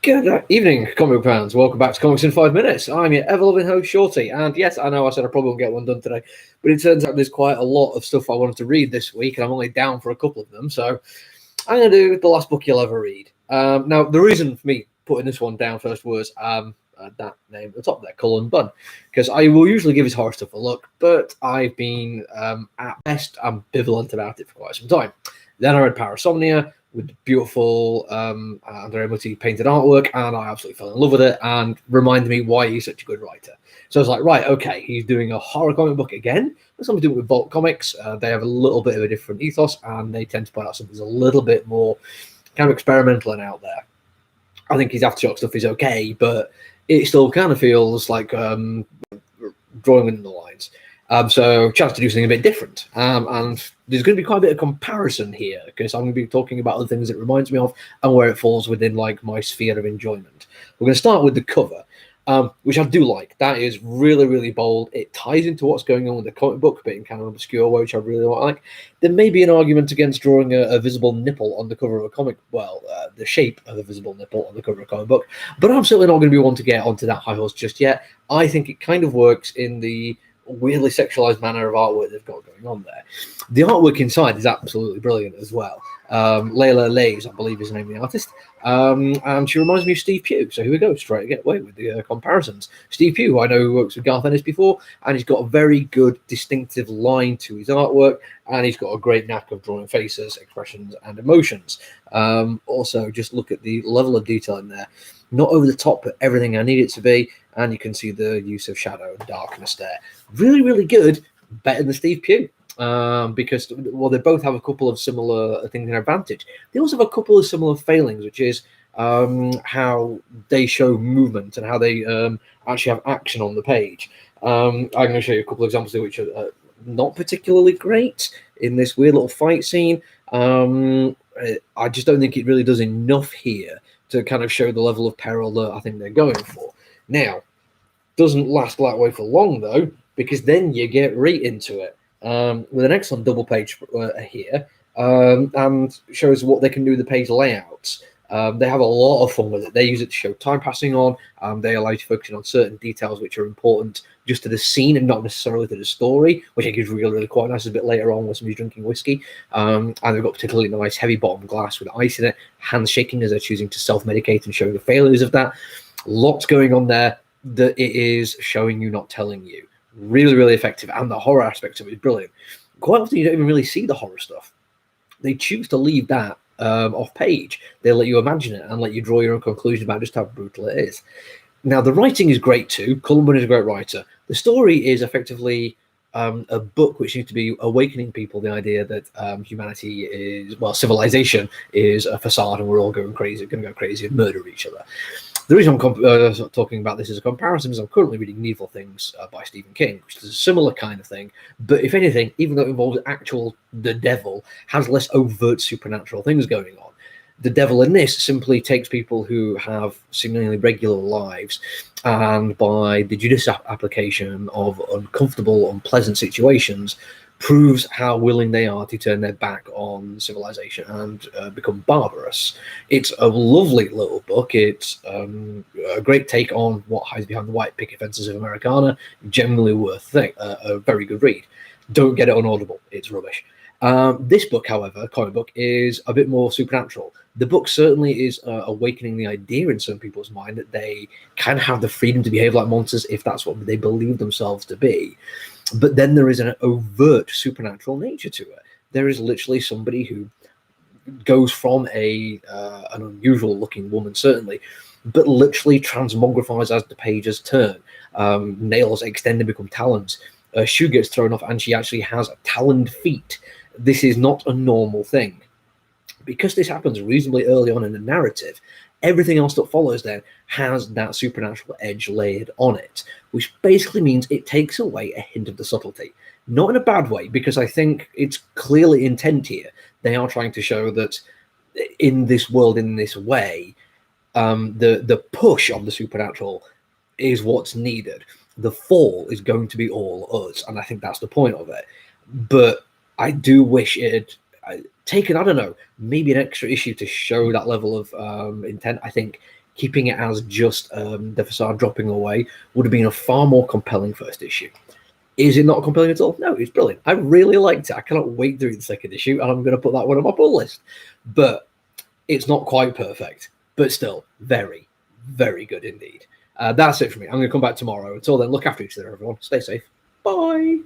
Good evening, comic book fans. Welcome back to Comics in 5 Minutes. I'm your ever-loving host, Shorty. And yes, I know I said I probably won't get one done today, but it turns out there's quite a lot of stuff I wanted to read this week, and I'm only down for a couple of them. So I'm going to do the last book you'll ever read. Now, the reason for me putting this one down first was that name at the top there, Cullen Bunn, because I will usually give his horror stuff a look, but I've been, at best, ambivalent about it for quite some time. Then I read Parasomnia, with beautiful Andrea Mutti painted artwork, and I absolutely fell in love with it and reminded me why he's such a good writer. So I was like, right, okay, he's doing a horror comic book again. There's something to do with Vault Comics. They have a little bit of a different ethos, and they tend to put out something that's a little bit more kind of experimental and out there. I think his Aftershock stuff is okay, but it still kind of feels like drawing within the lines. So chance to do something a bit different. And there's going to be quite a bit of comparison here because I'm going to be talking about other things it reminds me of and where it falls within like my sphere of enjoyment. We're going to start with the cover, which I do like. That is really, really bold. It ties into what's going on with the comic book, but in kind of an obscure way, which I really like. There may be an argument against drawing a visible nipple on the cover of a comic, the shape of a visible nipple on the cover of a comic book, but I'm certainly not going to be one to get onto that high horse just yet. I think it kind of works in the weirdly sexualized manner of artwork they've got going on there. The artwork inside is absolutely brilliant as well. Layla Lays, I believe, is the name of the artist, and she reminds me of Steve Pugh. So here we go, straight away with the comparisons. Steve Pugh, I know who works with Garth Ennis before, and he's got a very good, distinctive line to his artwork, and he's got a great knack of drawing faces, expressions, and emotions. Also, just look at the level of detail in there. Not over the top, but everything I need it to be. And you can see the use of shadow and darkness there. Really, really good. Better than Steve Pugh. Because, well, they both have a couple of similar things in advantage. They also have a couple of similar failings, which is how they show movement and how they actually have action on the page. I'm going to show you a couple of examples which are not particularly great in this weird little fight scene. I just don't think it really does enough here to kind of show the level of peril that I think they're going for. Now, doesn't last that way for long, though, because then you get right into it with an excellent double page here and shows what they can do with the page layouts. They have a lot of fun with it. They use it to show time passing on. They allow you to focus on certain details which are important just to the scene and not necessarily to the story, which I think is really, really quite nice a bit later on when somebody's drinking whiskey. And they've got particularly nice heavy bottom glass with ice in it, hands shaking as they're choosing to self-medicate and showing the failures of that. Lots going on there that it is showing you, not telling you. Really, really effective. And the horror aspect of it is brilliant. Quite often you don't even really see the horror stuff. They choose to leave that off page. They let you imagine it and let you draw your own conclusion about just how brutal it is. Now, the writing is great too. Cullen Bunn is a great writer. The story is effectively a book which needs to be awakening people the idea that humanity is, well, civilization is a facade and we're all going to go crazy and murder each other. The reason I'm talking about this as a comparison is I'm currently reading Needful Things by Stephen King, which is a similar kind of thing. But if anything, even though it involves the devil, has less overt supernatural things going on. The devil in this simply takes people who have seemingly regular lives and by the judicious application of uncomfortable, unpleasant situations, proves how willing they are to turn their back on civilization and become barbarous. It's a lovely little book. It's a great take on what hides behind the white picket fences of Americana. Generally worth a very good read. Don't get it on Audible. It's rubbish. This book, however, comic book, is a bit more supernatural. The book certainly is awakening the idea in some people's mind that they can have the freedom to behave like monsters if that's what they believe themselves to be. But then there is an overt supernatural nature to it. There is literally somebody who goes from an unusual looking woman, certainly, but literally transmogrifies as the pages turn. Nails extend and become talons. A shoe gets thrown off and she actually has taloned feet. This is not a normal thing. Because this happens reasonably early on in the narrative, everything else that follows then has that supernatural edge layered on it, which basically means it takes away a hint of the subtlety. Not in a bad way, because I think it's clearly intent here. They are trying to show that in this world, in this way, the push of the supernatural is what's needed. The fall is going to be all us, and I think that's the point of it. But I do wish it taken, I don't know, maybe an extra issue to show that level of intent. I think keeping it as just the facade dropping away would have been a far more compelling first issue. Is it not compelling at all? No, it's brilliant. I really liked it. I cannot wait to read the second issue, and I'm going to put that one on my pull list. But it's not quite perfect, but still very, very good indeed. That's it for me. I'm going to come back tomorrow. Until then, look after each other, everyone. Stay safe. Bye.